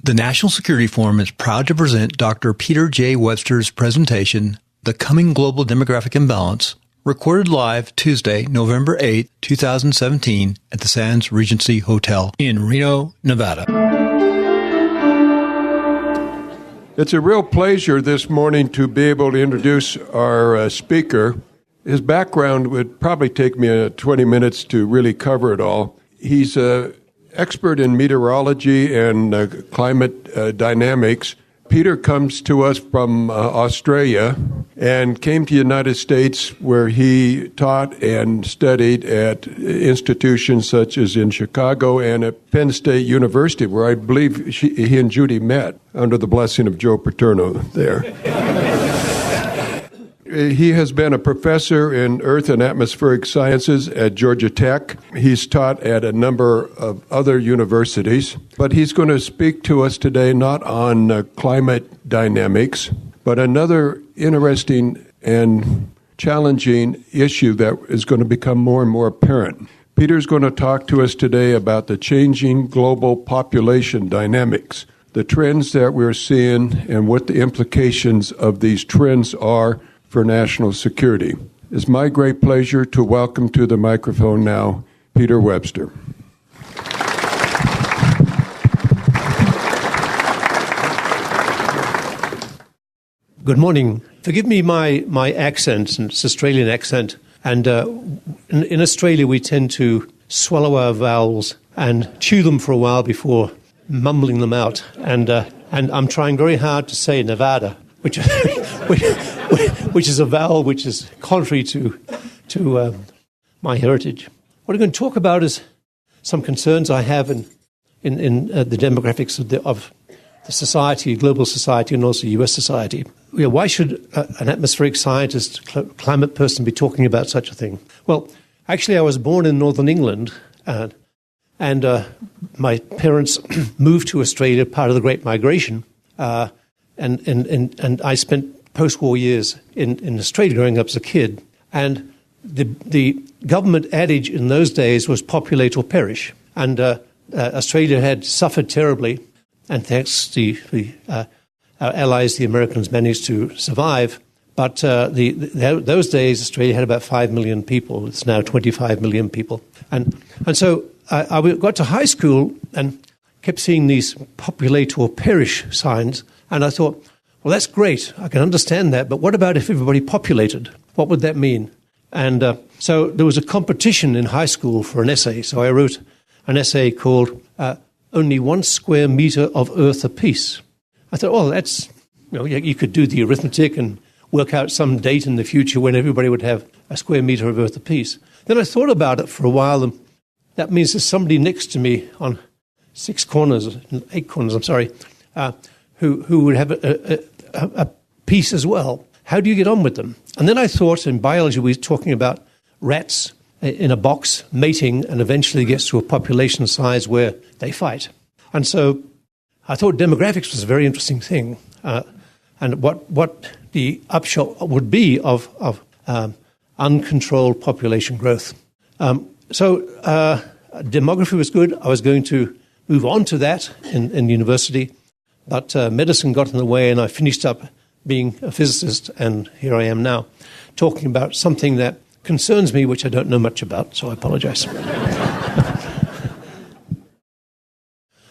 The National Security Forum is proud to present Dr. Peter J. Webster's presentation, The Coming Global Demographic Imbalance, recorded live Tuesday, November 8, 2017, at the Sands Regency Hotel in Reno, Nevada. It's a real pleasure this morning to be able to introduce our speaker. His background would probably take me 20 minutes to really cover it all. He's an expert in meteorology and climate dynamics. Peter comes to us from Australia and came to the United States, where he taught and studied at institutions such as in Chicago and at Penn State University, where I believe he and Judy met under the blessing of Joe Paterno there. He has been a professor in Earth and Atmospheric Sciences at Georgia Tech. He's taught at a number of other universities, but he's going to speak to us today not on climate dynamics, but another interesting and challenging issue that is going to become more and more apparent. Peter's going to talk to us today about the changing global population dynamics, the trends that we're seeing, and what the implications of these trends are for national security. It's my great pleasure to welcome to the microphone now Peter Webster. Good morning. Forgive me my accent, and it's Australian accent. And in Australia, we tend to swallow our vowels and chew them for a while before mumbling them out. And I'm trying very hard to say Nevada, which is a vowel which is contrary to my heritage. What I'm going to talk about is some concerns I have in the demographics of the society, global society, and also U.S. society. Why should an atmospheric scientist, climate person, be talking about such a thing? Well, actually, I was born in northern England, and my parents moved to Australia, part of the Great Migration, and I spent post-war years in Australia growing up as a kid. And the government adage in those days was populate or perish. And Australia had suffered terribly, and thanks to our allies, the Americans, managed to survive. But those days, Australia had about 5 million people. It's now 25 million people. And so I got to high school and kept seeing these populate or perish signs, and I thought, well, that's great. I can understand that. But what about if everybody populated? What would that mean? And so there was a competition in high school for an essay. So I wrote an essay called Only 1 Square Meter of Earth Apiece. I thought, oh, that's, you could do the arithmetic and work out some date in the future when everybody would have a square meter of Earth apiece. Then I thought about it for a while, and that means there's somebody next to me on 8 corners, who would have a piece as well. How do you get on with them? And then I thought in biology we were talking about rats in a box mating and eventually gets to a population size where they fight. And so I thought demographics was a very interesting thing, and what the upshot would be of uncontrolled population growth. So demography was good. I was going to move on to that in university, but medicine got in the way, and I finished up being a physicist, and here I am now, talking about something that concerns me, which I don't know much about, so I apologize.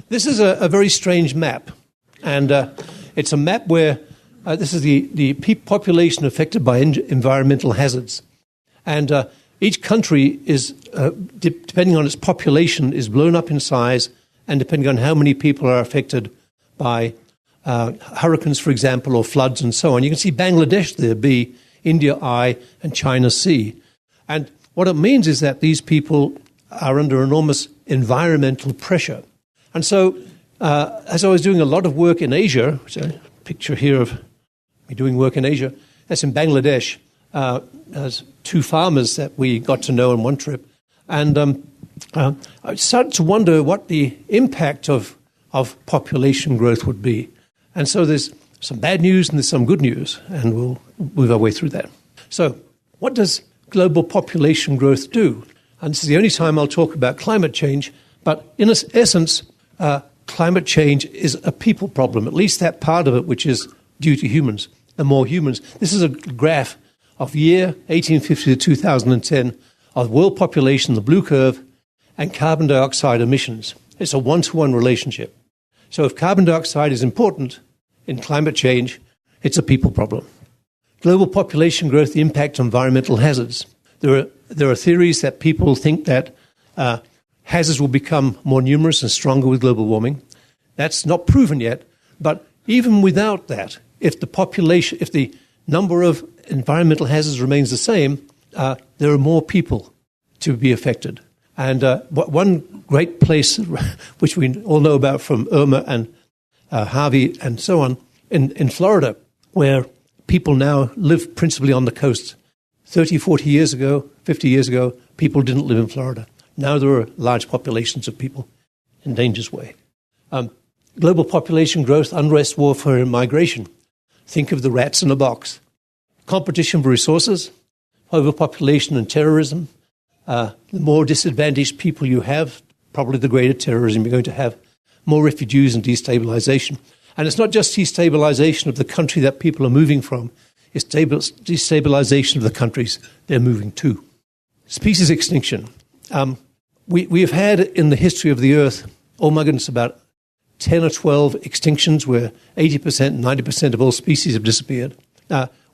This is a very strange map, and it's a map where this is the population affected by environmental hazards. And each country is, depending on its population, is blown up in size, and depending on how many people are affected by hurricanes, for example, or floods and so on. You can see Bangladesh there, B, India, I, and China, C. And what it means is that these people are under enormous environmental pressure. And so, as I was doing a lot of work in Asia, which is a picture here of me doing work in Asia, that's in Bangladesh. There's 2 farmers that we got to know on one trip. And I started to wonder what the impact of population growth would be. And so there's some bad news and there's some good news, and we'll move our way through that. So what does global population growth do? And this is the only time I'll talk about climate change, but in essence, climate change is a people problem, at least that part of it which is due to humans and more humans. This is a graph of year 1850 to 2010 of world population, the blue curve, and carbon dioxide emissions. It's a one-to-one relationship. So if carbon dioxide is important in climate change, it's a people problem. Global population growth, the impact on environmental hazards. There are theories that people think that hazards will become more numerous and stronger with global warming. That's not proven yet, but even without that, if the number of environmental hazards remains the same, there are more people to be affected. And one great place, which we all know about from Irma and Harvey and so on, in Florida, where people now live principally on the coast. 30, 40 years ago, 50 years ago, people didn't live in Florida. Now there are large populations of people in dangerous way. Global population growth, unrest, warfare, and migration. Think of the rats in a box. Competition for resources, overpopulation and terrorism. The more disadvantaged people you have, probably the greater terrorism you're going to have. More refugees and destabilization. And it's not just destabilization of the country that people are moving from. It's destabilization of the countries they're moving to. Species extinction. We have had in the history of the Earth, oh my goodness, about 10 or 12 extinctions where 80%, 90% of all species have disappeared.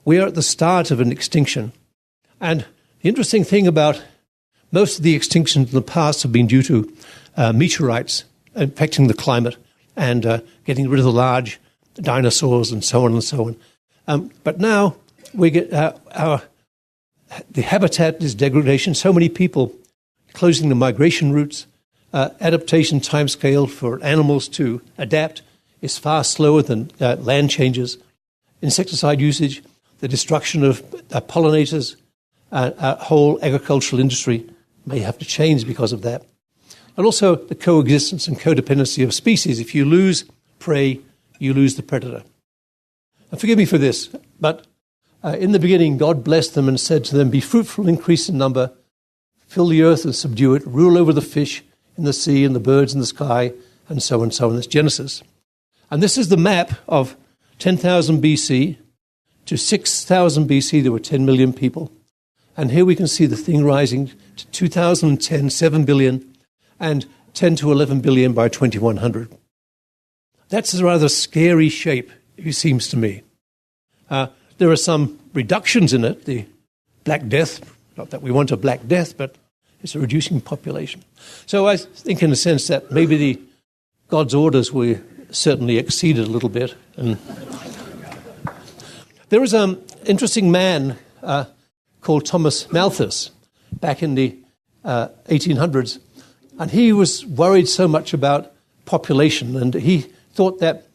We are at the start of an extinction. And the interesting thing about most of the extinctions in the past have been due to meteorites affecting the climate and getting rid of the large dinosaurs and so on and so on. But now we get the habitat is degradation. So many people closing the migration routes. Adaptation timescale for animals to adapt is far slower than land changes. Insecticide usage, the destruction of pollinators, whole agricultural industry may have to change because of that. And also the coexistence and codependency of species. If you lose prey, you lose the predator. And forgive me for this, but in the beginning, God blessed them and said to them, "Be fruitful, increase in number, fill the earth and subdue it, rule over the fish in the sea and the birds in the sky," and so on and so on. That's Genesis. And this is the map of 10,000 BC to 6,000 BC. There were 10 million people. And here we can see the thing rising to 2010, 7 billion, and 10 to 11 billion by 2100. That's a rather scary shape, it seems to me. There are some reductions in it, the Black Death, not that we want a Black Death, but it's a reducing population. So I think in a sense that maybe God's orders were certainly exceeded a little bit. And there was an interesting man called Thomas Malthus back in the 1800s, and he was worried so much about population, and he thought that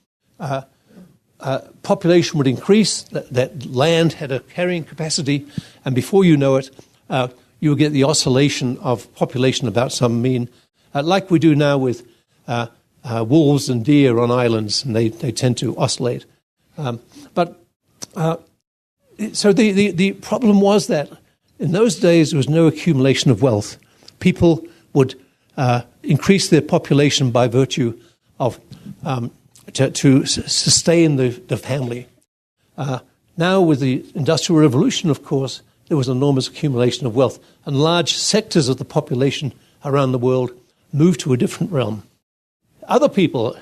population would increase, that land had a carrying capacity, and before you know it, you will get the oscillation of population about some mean, like we do now with wolves and deer on islands, and they tend to oscillate. So the problem was that in those days there was no accumulation of wealth. People would increase their population by virtue of to sustain the family. Now with the Industrial Revolution, of course, there was enormous accumulation of wealth, and large sectors of the population around the world moved to a different realm. Other people,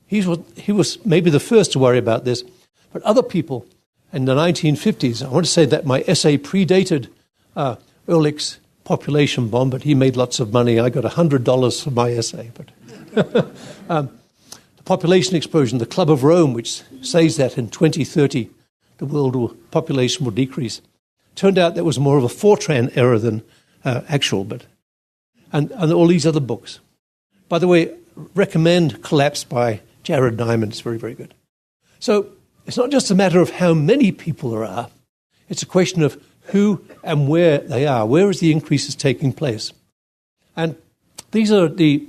he was maybe the first to worry about this, but other people in the 1950s, I want to say that my essay predated Ehrlich's population bomb, but he made lots of money. I got $100 for my essay. But the population explosion, the Club of Rome, which says that in 2030 the world population will decrease. Turned out that was more of a Fortran error than actual, and all these other books. By the way, recommend Collapse by Jared Nyman. It's very, very good. So it's not just a matter of how many people there are. It's a question of who and where they are. Where is the increases taking place? And these are the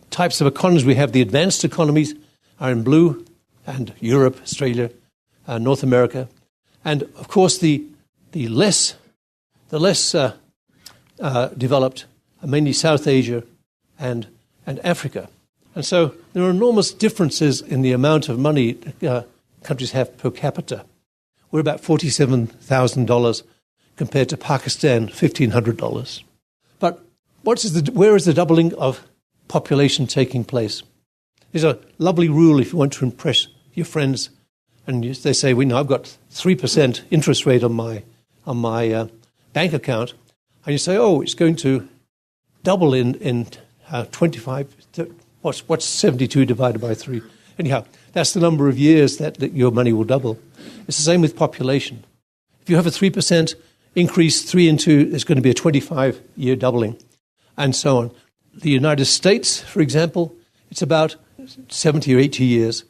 types of economies we have. The advanced economies are in blue, and Europe, Australia, North America, and of course the less developed, mainly South Asia and Africa. And so there are enormous differences in the amount of money countries have per capita. We're about $47,000 compared to Pakistan, $1,500. But where is the doubling of population taking place? There's a lovely rule if you want to impress your friends, and they say, "We know I've got 3% interest rate on my bank account," and you say, "Oh, it's going to double in 25. What's 72 divided by 3?" Anyhow, that's the number of years that your money will double. It's the same with population. If you have a 3% increase, 3 into, there's going to be a 25-year doubling, and so on. The United States, for example, it's about 70 or 80 years.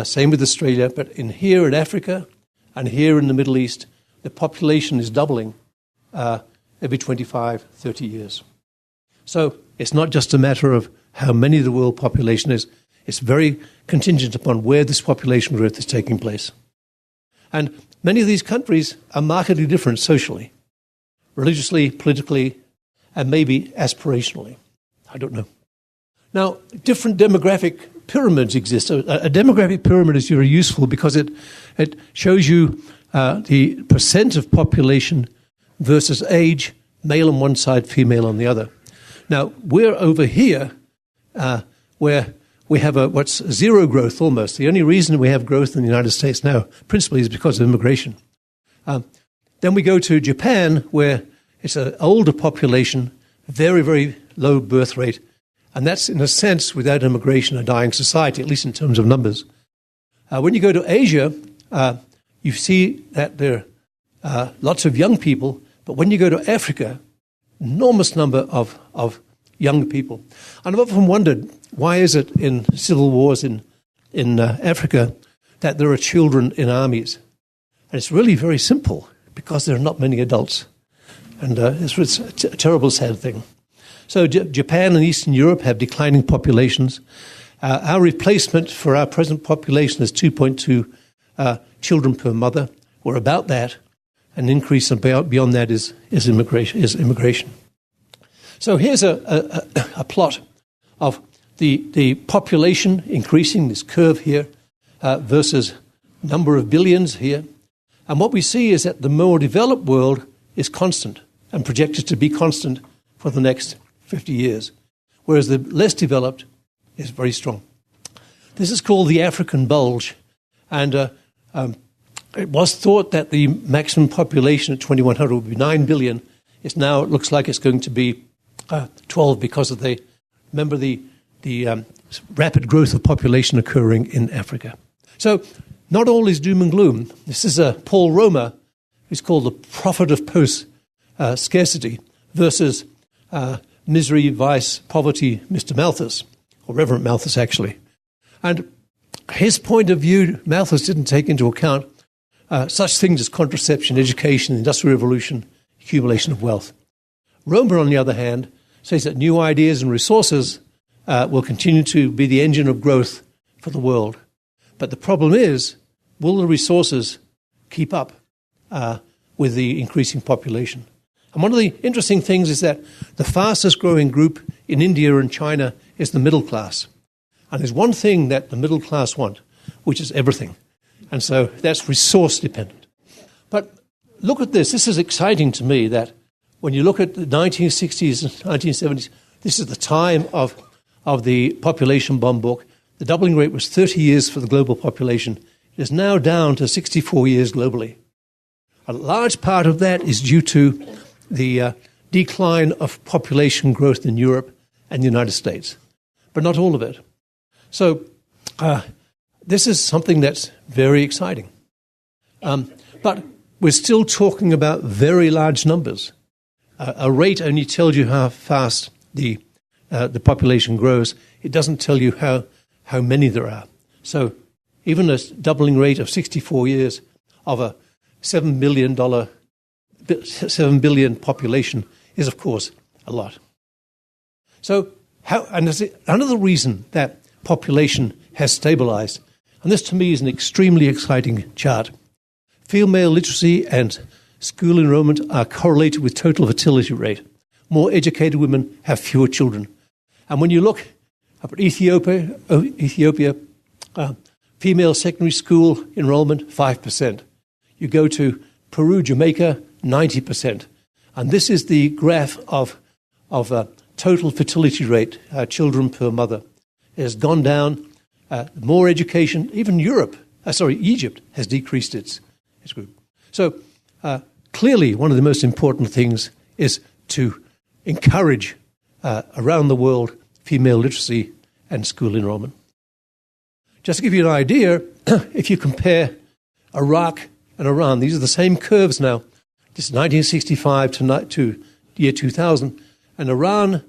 Same with Australia, but here in Africa and here in the Middle East, the population is doubling every 25, 30 years. So it's not just a matter of how many the world population is. It's very contingent upon where this population growth is taking place. And many of these countries are markedly different socially, religiously, politically, and maybe aspirationally. I don't know. Now, different demographic pyramids exist. A demographic pyramid is very useful because it shows you the percent of population versus age, male on one side, female on the other. Now, we're over here where we have what's zero growth almost. The only reason we have growth in the United States now, principally, is because of immigration. Then we go to Japan, where it's an older population, very, very low birth rate, and that's, in a sense, without immigration, a dying society, at least in terms of numbers. When you go to Asia, you see that there are lots of young people, but when you go to Africa, enormous number of young people. And I've often wondered, why is it in civil wars in Africa that there are children in armies? And it's really very simple, because there are not many adults. And it's a terrible, sad thing. So Japan and Eastern Europe have declining populations. Our replacement for our present population is 2.2 children per mother. We're about that. An increase beyond that is immigration. So here's a plot of the population increasing, this curve here, versus number of billions here. And what we see is that the more developed world is constant and projected to be constant for the next 50 years, whereas the less developed is very strong. This is called the African bulge, and it was thought that the maximum population at 2100 would be 9 billion. It looks like it's going to be 12 because of the rapid growth of population occurring in Africa. So not all is doom and gloom. This is Paul Romer, who's called the prophet of post-scarcity, versus misery, vice, poverty, Mr. Malthus, or Reverend Malthus, actually. And his point of view, Malthus didn't take into account such things as contraception, education, industrial revolution, accumulation of wealth. Romer, on the other hand, says that new ideas and resources will continue to be the engine of growth for the world. But the problem is, will the resources keep up with the increasing population? And one of the interesting things is that the fastest growing group in India and China is the middle class. And there's one thing that the middle class want, which is everything. And so that's resource dependent. But look at this. This is exciting to me, that when you look at the 1960s and 1970s, this is the time of the population bomb book. The doubling rate was 30 years for the global population. It is now down to 64 years globally. A large part of that is due to the decline of population growth in Europe and the United States, but not all of it. So this is something that's very exciting. But we're still talking about very large numbers. A rate only tells you how fast the population grows. It doesn't tell you how many there are. So even a doubling rate of 64 years of a $7 billion population is, of course, a lot. So another reason that population has stabilized, and this to me is an extremely exciting chart. Female literacy and school enrollment are correlated with total fertility rate. More educated women have fewer children. And when you look Up at Ethiopia, female secondary school enrollment, 5%. You go to Peru, Jamaica, 90%. And this is the graph of total fertility rate, children per mother. It has gone down. More education, even Egypt has decreased its group. So clearly one of the most important things is to encourage around the world female literacy and school enrollment. Just to give you an idea, if you compare Iraq and Iran, these are the same curves now. This is 1965 to year 2000, and Iran,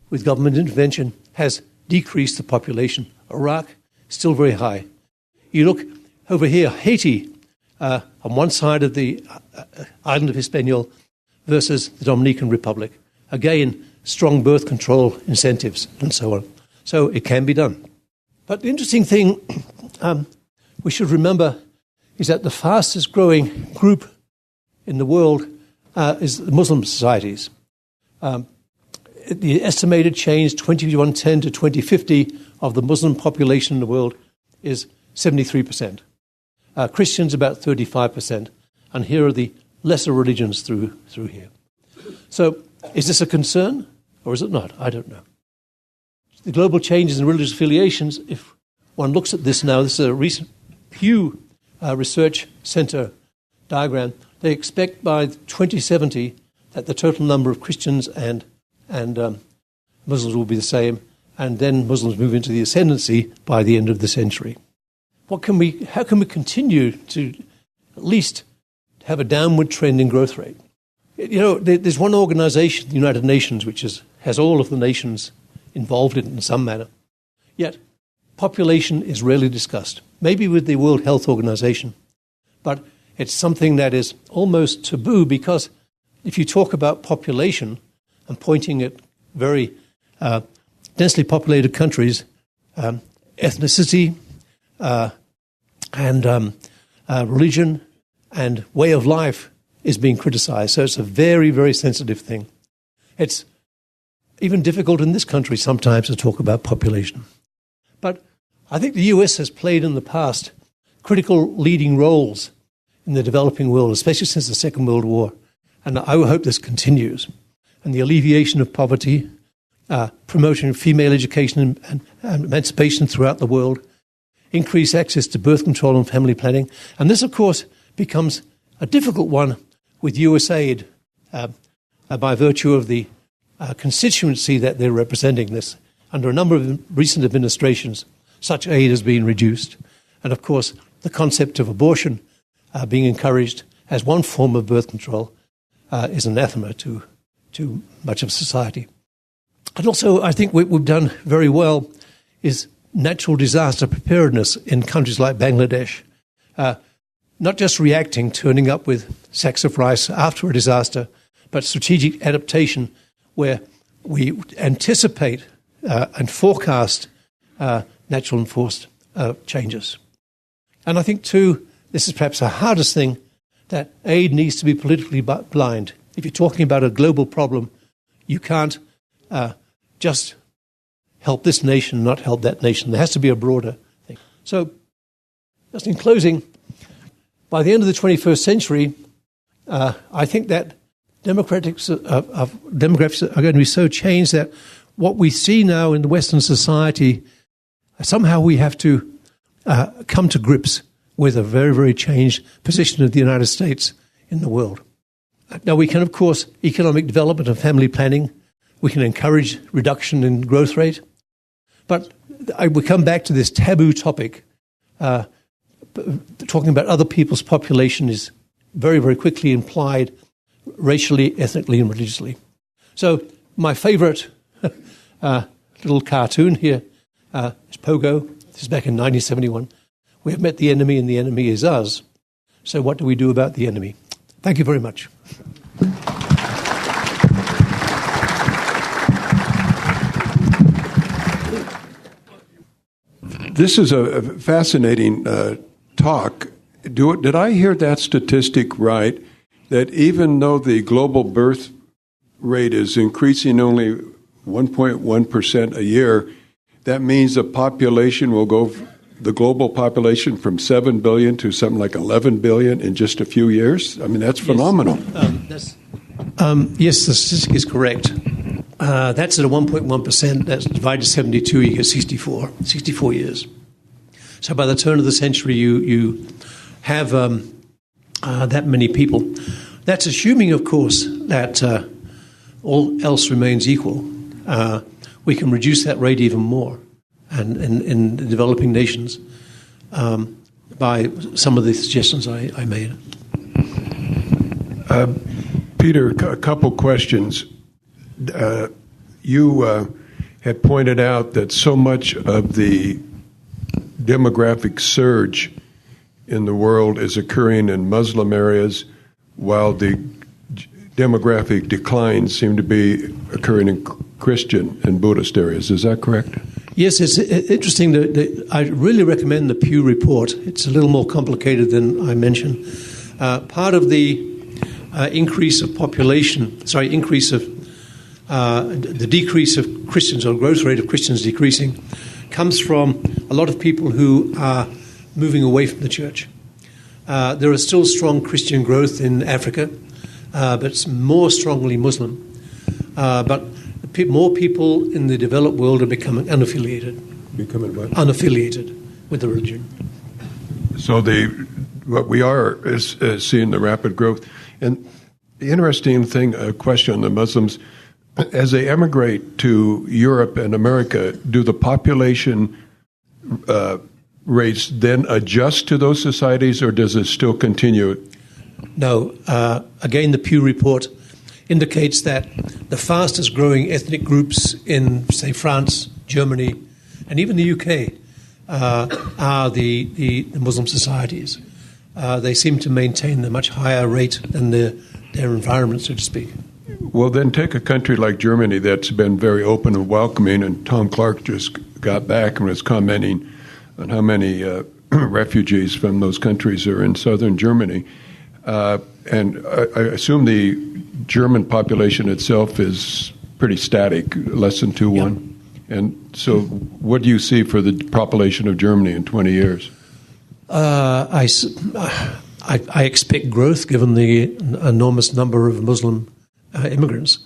with government intervention, has decreased the population. Iraq, still very high. You look over here, Haiti, on one side of the island of Hispaniola versus the Dominican Republic. Again, strong birth control incentives and so on. So it can be done. But the interesting thing we should remember is that the fastest growing group in the world is the Muslim societies. The estimated change 2110 to 2050 of the Muslim population in the world is 73%. Christians about 35%. And here are the lesser religions through here. So is this a concern or is it not? I don't know. The global changes in religious affiliations, if one looks at this now, this is a recent Pew Research Center diagram. They expect by 2070 that the total number of Christians and Muslims will be the same, and then Muslims move into the ascendancy by the end of the century. How can we continue to at least have a downward trend in growth rate? You know, there's one organization, the United Nations, which has all of the nations involved in some manner. Yet, population is rarely discussed. Maybe with the World Health Organization, but it's something that is almost taboo, because if you talk about population and pointing at very densely populated countries, ethnicity and religion and way of life is being criticized. So it's a very, very sensitive thing. It's even difficult in this country sometimes to talk about population. But I think the US has played in the past critical leading roles in the developing world, especially since the Second World War. And I hope this continues. And the alleviation of poverty, promotion of female education and emancipation throughout the world, increased access to birth control and family planning. And this, of course, becomes a difficult one with USAID by virtue of the constituency that they're representing. This under a number of recent administrations, such aid has been reduced. And, of course, the concept of abortion being encouraged as one form of birth control is anathema to much of society. And also, I think what we've done very well is natural disaster preparedness in countries like Bangladesh. Not just reacting, turning up with sacks of rice after a disaster, but strategic adaptation where we anticipate and forecast natural enforced changes. And I think, too, this is perhaps the hardest thing, that aid needs to be politically blind. If you're talking about a global problem, you can't just help this nation, not help that nation. There has to be a broader thing. So, just in closing, by the end of the 21st century, I think that demographics are going to be so changed that what we see now in the Western society, somehow we have to come to grips with a very, very changed position of the United States in the world. Now, we can, of course, economic development and family planning. We can encourage reduction in growth rate. But we come back to this taboo topic. Talking about other people's population is very, very quickly implied racially, ethnically, and religiously. So my favorite little cartoon here is Pogo. This is back in 1971. We have met the enemy, and the enemy is us. So what do we do about the enemy? Thank you very much. This is a fascinating talk. Did I hear that statistic right, that even though the global birth rate is increasing only 1.1% a year, That means the population will go, the global population, from 7 billion to something like 11 billion in just a few years? I mean, that's phenomenal. Yes, the statistic is correct. That's at a 1.1%. That's divided 72, you get 64 years. So by the turn of the century, you have that many people. That's assuming, of course, that all else remains equal. We can reduce that rate even more, and in the developing nations, by some of the suggestions I made. Peter, a couple questions. You had pointed out that so much of the demographic surge in the world is occurring in Muslim areas, while the demographic declines seem to be occurring in Christian and Buddhist areas. Is that correct? Yes, it's interesting. I really recommend the Pew report. It's a little more complicated than I mentioned. Part of the increase of the decrease of Christians, or growth rate of Christians decreasing, comes from a lot of people who are moving away from the church. There is still strong Christian growth in Africa, but it's more strongly Muslim. But more people in the developed world are becoming unaffiliated. Becoming what? Unaffiliated with the religion. So what we are is seeing the rapid growth. And the interesting thing, a question on the Muslims, as they emigrate to Europe and America, do the population rates then adjust to those societies, or does it still continue? No. Again, the Pew report indicates that the fastest growing ethnic groups in, say, France, Germany, and even the UK are the Muslim societies. They seem to maintain a much higher rate than their environment, so to speak. Well, then take a country like Germany that's been very open and welcoming, and Tom Clark just got back and was commenting on how many refugees from those countries are in southern Germany. And I assume the German population itself is pretty static, less than 2-1. Yeah. And so what do you see for the population of Germany in 20 years? I expect growth given the enormous number of Muslim immigrants.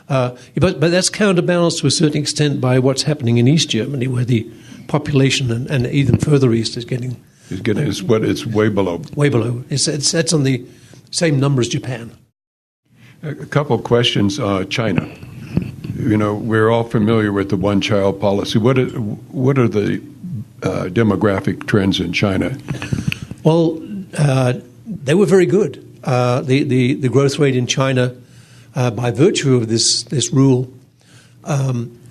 But that's counterbalanced to a certain extent by what's happening in East Germany, where the population and even further east is getting... It's way below. Way below. It's on the same number as Japan. A couple of questions. China. You know, we're all familiar with the one-child policy. What are the demographic trends in China? Well, they were very good. The growth rate in China, by virtue of this rule,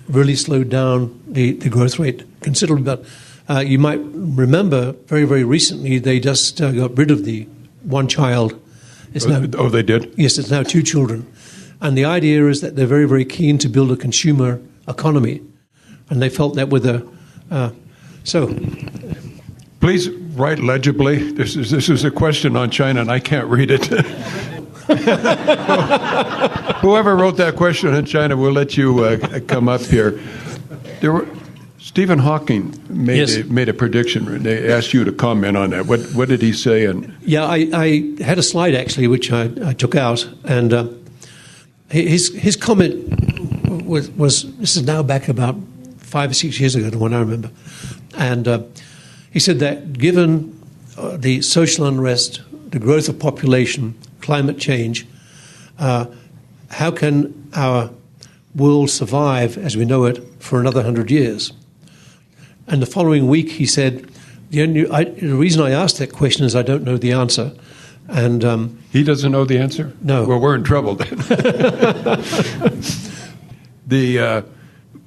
really slowed down the growth rate considerably. But you might remember very, very recently they just got rid of the one child. They did? Yes, it's now 2 children. And the idea is that they're very, very keen to build a consumer economy. And they felt that with Please write legibly. This is a question on China, and I can't read it. Whoever wrote that question on China, we'll let you come up here. Stephen Hawking made a prediction. They asked you to comment on that. What did he say? Yeah, I had a slide, actually, which I took out. And his comment was, this is now back about 5 or 6 years ago, the one I remember. And he said that given the social unrest, the growth of population, climate change, how can our world survive as we know it for another 100 years? And the following week he said, the reason I asked that question is I don't know the answer. And he doesn't know the answer? No. Well, we're in trouble then.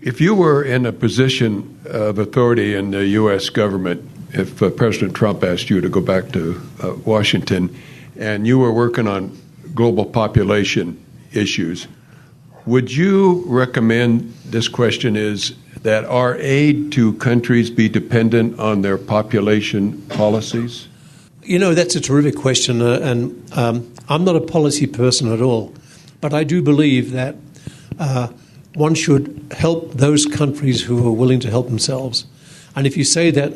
If you were in a position of authority in the U.S. government, if President Trump asked you to go back to Washington, and you were working on global population issues, would you recommend, this question is, that our aid to countries be dependent on their population policies? You know, that's a terrific question, and I'm not a policy person at all, but I do believe that one should help those countries who are willing to help themselves. And if you say that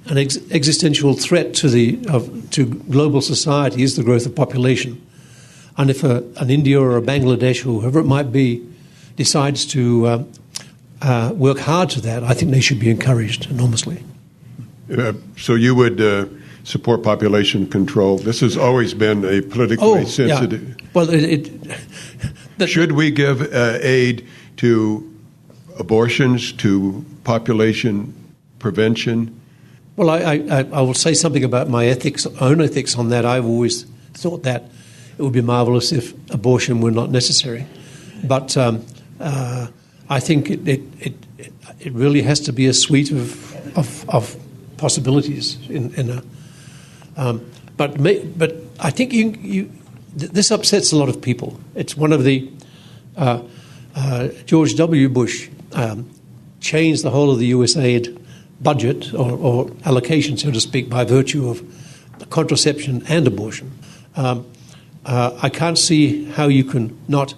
an existential threat to global society is the growth of population, and if an India or a Bangladesh or whoever it might be decides to work hard to that, I think they should be encouraged enormously. So you would support population control? This has always been a politically sensitive. Yeah. Well, should we give aid to abortions, to population prevention? Well, I will say something about my own ethics on that. I've always thought that it would be marvelous if abortion were not necessary, but I think it really has to be a suite of possibilities but I think this upsets a lot of people. It's one of the George W. Bush changed the whole of the USAID budget or allocation, so to speak, by virtue of contraception and abortion. I can't see how you can not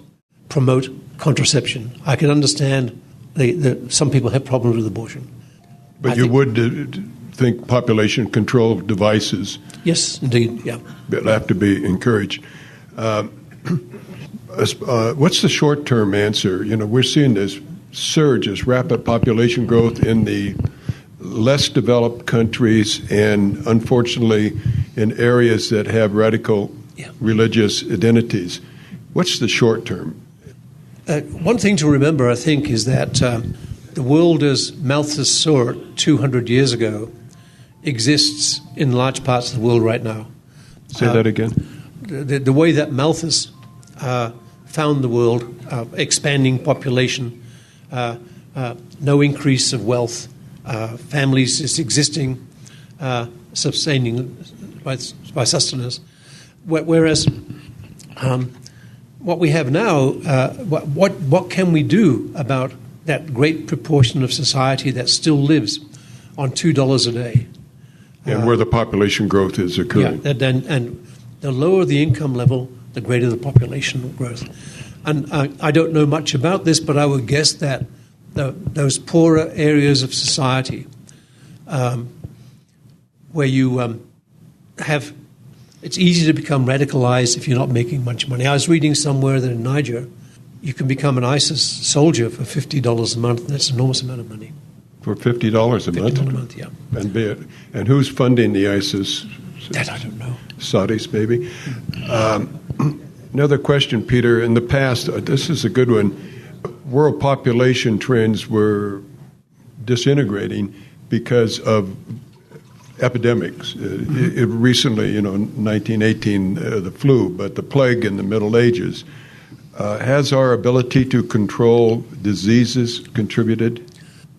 promote contraception. I can understand some people have problems with abortion. But you would think population control devices. Yes, indeed, yeah. Have to be encouraged. What's the short-term answer? We're seeing this surge, this rapid population growth in the less developed countries and, unfortunately, in areas that have radical religious identities. What's the short term? One thing to remember, I think, is that the world as Malthus saw it 200 years ago exists in large parts of the world right now. Say that again. The way that Malthus found the world, expanding population, no increase of wealth, families is existing, sustaining by sustenance. Whereas what we have now, what can we do about that great proportion of society that still lives on $2 a day? And where the population growth is occurring. Yeah, and the lower the income level, the greater the population growth. And I don't know much about this, but I would guess that those poorer areas of society where you have, it's easy to become radicalized if you're not making much money. I was reading somewhere that in Niger, you can become an ISIS soldier for $50 a month, and that's an enormous amount of money. For $50 a month? $50 a month, yeah. And who's funding the ISIS? That I don't know. Saudis, maybe. Another question, Peter. In the past, this is a good one, world population trends were disintegrating because of epidemics. Recently, 1918, the flu, but the plague in the Middle Ages. Has our ability to control diseases contributed?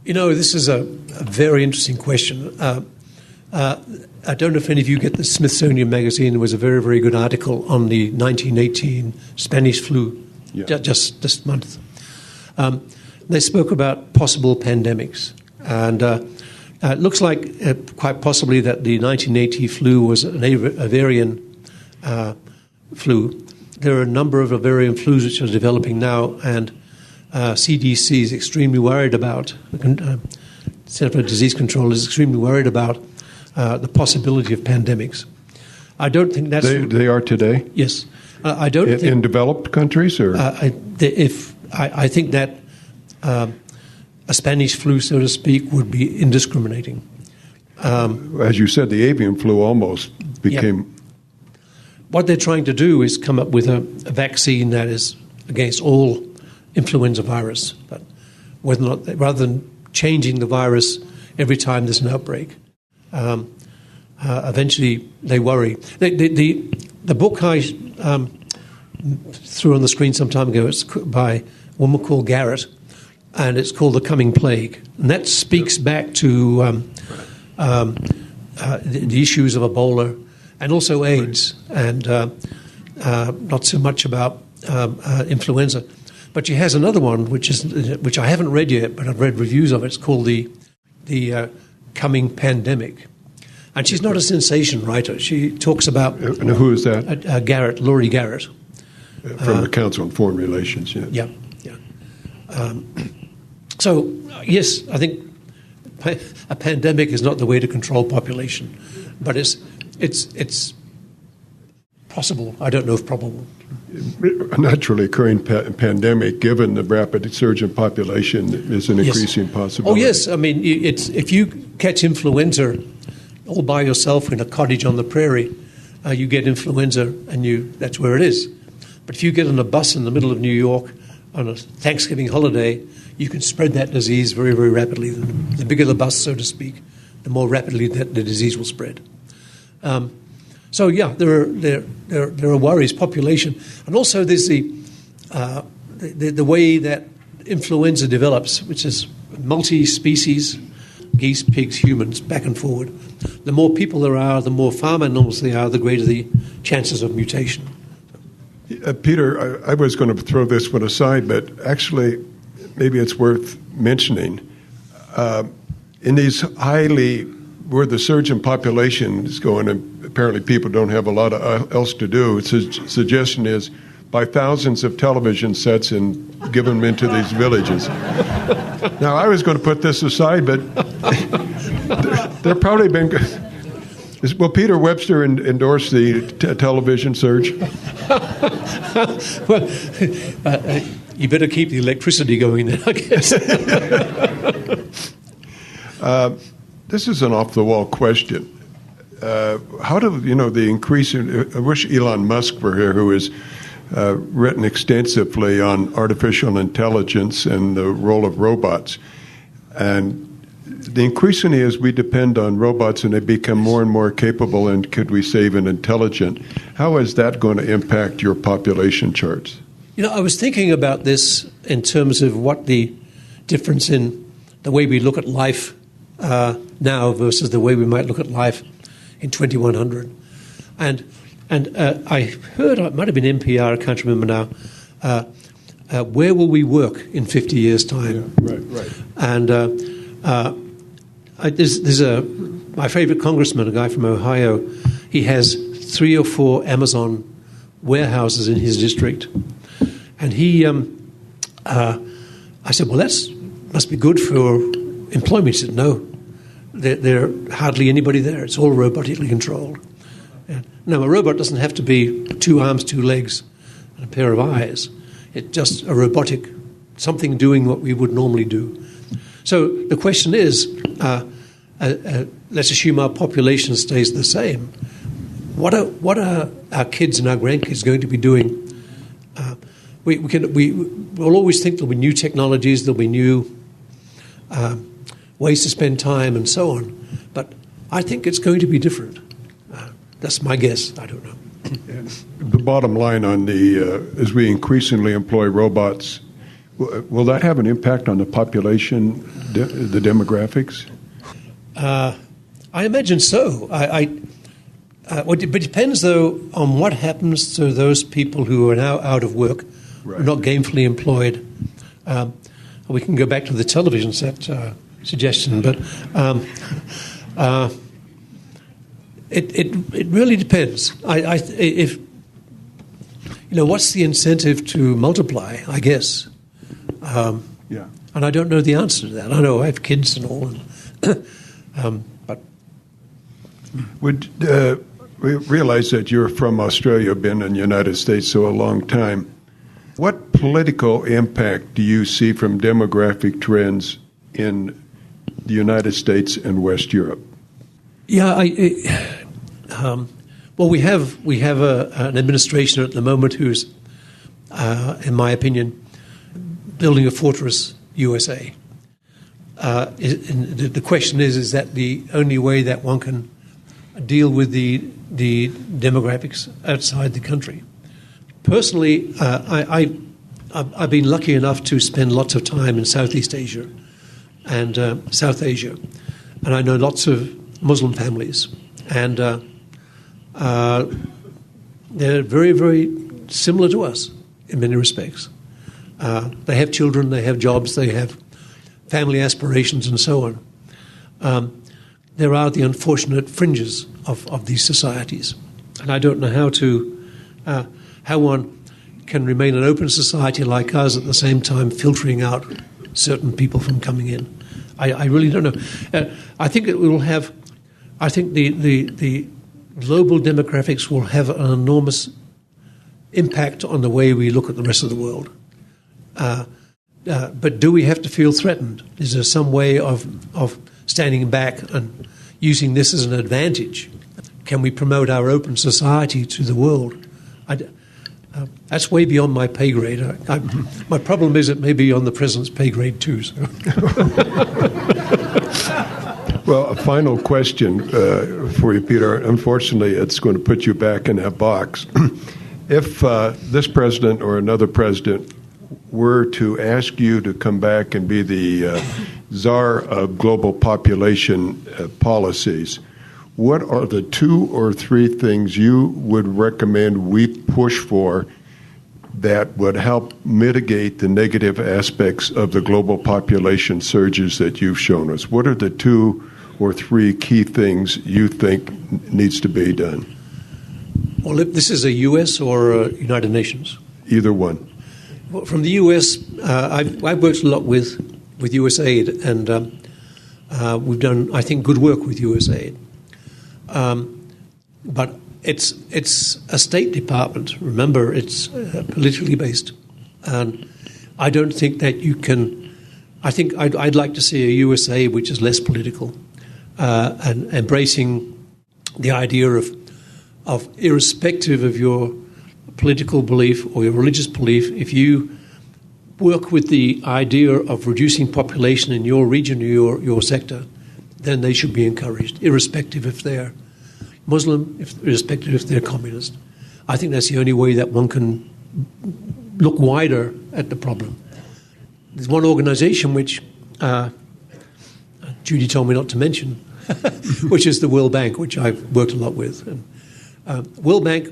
This is a very interesting question. I don't know if any of you get the Smithsonian magazine. There was a very, very good article on the 1918 Spanish flu just this month. They spoke about possible pandemics. And it looks like quite possibly that the 1980 flu was an avian flu. There are a number of avian flus which are developing now, and CDC is extremely worried about, the Center for Disease Control is extremely worried about the possibility of pandemics. I don't think that's... They are today? Yes. I don't think... In developed countries? Or? I think that a Spanish flu, so to speak, would be indiscriminating. As you said, the avian flu almost became... Yeah. What they're trying to do is come up with a vaccine that is against all influenza virus, but whether or not rather than changing the virus every time there's an outbreak, eventually they worry. The book I threw on the screen some time ago, it's by a woman called Garrett, and it's called The Coming Plague, and that speaks back to the issues of Ebola and also AIDS, and not so much about influenza. But she has another one, which I haven't read yet, but I've read reviews of it. It's called the Coming Pandemic. And she's not a sensation writer. She talks about... And who is that? Garrett, Laurie Garrett. From the Council on Foreign Relations, Yeah. So, yes, I think a pandemic is not the way to control population, but it's possible. I don't know if probable. A naturally occurring pandemic, given the rapid surge in population, is an increasing possibility. Oh, yes. I mean, if you catch influenza all by yourself in a cottage on the prairie, you get influenza, and that's where it is. But if you get on a bus in the middle of New York on a Thanksgiving holiday, you can spread that disease very, very rapidly. The bigger the bus, so to speak, the more rapidly that the disease will spread. So yeah, there are worries, population, and also there's the way that influenza develops, which is multi-species, geese, pigs, humans, back and forward. The more people there are, the more farm animals there are, the greater the chances of mutation. Peter, I was going to throw this one aside, but actually, maybe it's worth mentioning. In these where the surge in population is going, and apparently people don't have a lot else to do, suggestion is buy thousands of television sets and give them into these villages. Now, I was going to put this aside, but there probably been... Will Peter Webster endorse the television surge? Well, you better keep the electricity going then, I guess. This is an off-the-wall question. How do the increase in... I wish Elon Musk were here, who has written extensively on artificial intelligence and the role of robots. And the increasingly as we depend on robots and they become more and more capable and could we say even intelligent, how is that going to impact your population charts? I was thinking about this in terms of what the difference in the way we look at life now versus the way we might look at life in 2100. And I heard, it might have been NPR, I can't remember now, where will we work in 50 years' time? Yeah, right. And there's my favorite congressman, a guy from Ohio. He has 3 or 4 Amazon warehouses in his district. And I said, well, that must be good for employment. He said, no, there hardly anybody there. It's all robotically controlled. Now, a robot doesn't have to be 2 arms, 2 legs, and a pair of eyes. It's just a robotic, something doing what we would normally do. So the question is, let's assume our population stays the same. What are our kids and our grandkids going to be doing? We'll always think there'll be new technologies, there'll be new ways to spend time and so on. But I think it's going to be different. That's my guess. I don't know. The bottom line on as we increasingly employ robots, will that have an impact on the population, the demographics? I imagine so. But it depends, though, on what happens to those people who are now out of work, right, not gainfully employed. We can go back to the television set suggestion, but it really depends. If what's the incentive to multiply? I guess. Yeah. And I don't know the answer to that. I know I have kids and all, but we realize that you're from Australia, been in the United States so a long time. What political impact do you see from demographic trends in the United States and West Europe? Yeah, well, we have an administration at the moment who's, in my opinion, building a fortress USA. The question is that the only way that one can deal with the demographics outside the country? Personally, I've been lucky enough to spend lots of time in Southeast Asia and South Asia, and I know lots of Muslim families, and they're very, very similar to us in many respects. They have children, they have jobs, they have family aspirations, and so on. There are the unfortunate fringes of these societies, and I don't know how one can remain an open society like ours at the same time filtering out certain people from coming in. I really don't know. I think it will have. I think the global demographics will have an enormous impact on the way we look at the rest of the world. But do we have to feel threatened? Is there some way of standing back and using this as an advantage? Can we promote our open society to the world? That's way beyond my pay grade. My problem is it may be on the President's pay grade too. So. Well, a final question for you, Peter. Unfortunately, it's going to put you back in that box. If this president or another president were to ask you to come back and be the czar of global population policies, what are the 2 or 3 things you would recommend we push for that would help mitigate the negative aspects of the global population surges that you've shown us? What are the 2 or 3 key things you think needs to be done? Well, if this is a U.S. or United Nations? Either one. Well, from the U.S., I've worked a lot with USAID, and we've done, I think, good work with USAID. But it's a State Department. Remember, it's politically based, and I don't think that you can. I think I'd like to see a USAID which is less political, and embracing the idea of irrespective of your political belief or your religious belief, if you work with the idea of reducing population in your region or your sector, then they should be encouraged, irrespective if they're Muslim, irrespective if they're communist. I think that's the only way that one can look wider at the problem. There's one organization which Judy told me not to mention, which is the World Bank, which I've worked a lot with. And World Bank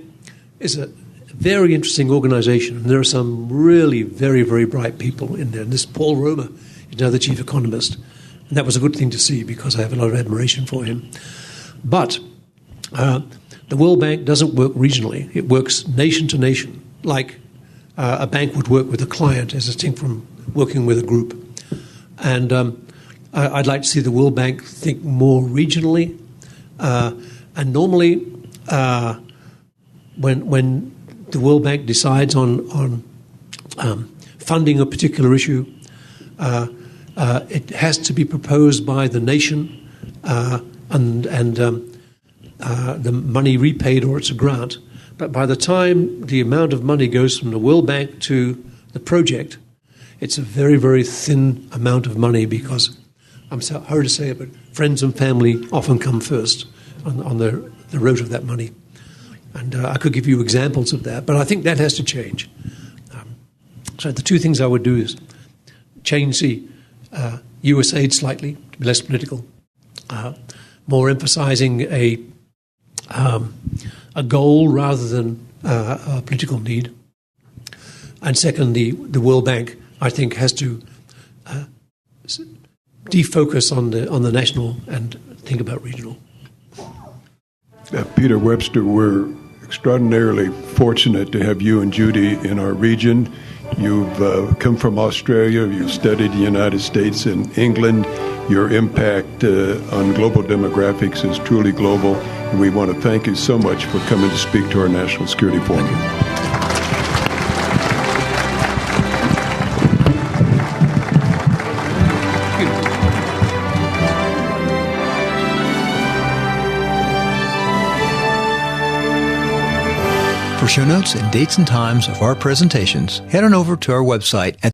is a very interesting organization, and there are some really very, very bright people in there. And this Paul Romer is now the chief economist, and that was a good thing to see because I have a lot of admiration for him. But the World Bank doesn't work regionally. It works nation to nation, like a bank would work with a client as distinct from working with a group. And I'd like to see the World Bank think more regionally. And normally, when the World Bank decides on funding a particular issue, it has to be proposed by the nation, and the money repaid, or it's a grant. But by the time the amount of money goes from the World Bank to the project, it's a very, very thin amount of money because, I'm sorry to say it, but friends and family often come first on the road of that money. And I could give you examples of that, but I think that has to change. So the 2 things I would do is change the USAID slightly to be less political, more emphasizing a goal rather than a political need. And second, the World Bank, I think, has to defocus on the national and think about regional. Peter Webster, we're extraordinarily fortunate to have you and Judy in our region. You've come from Australia, you've studied the United States and England. Your impact on global demographics is truly global, and we want to thank you so much for coming to speak to our National Security Forum. For show notes and dates and times of our presentations, head on over to our website at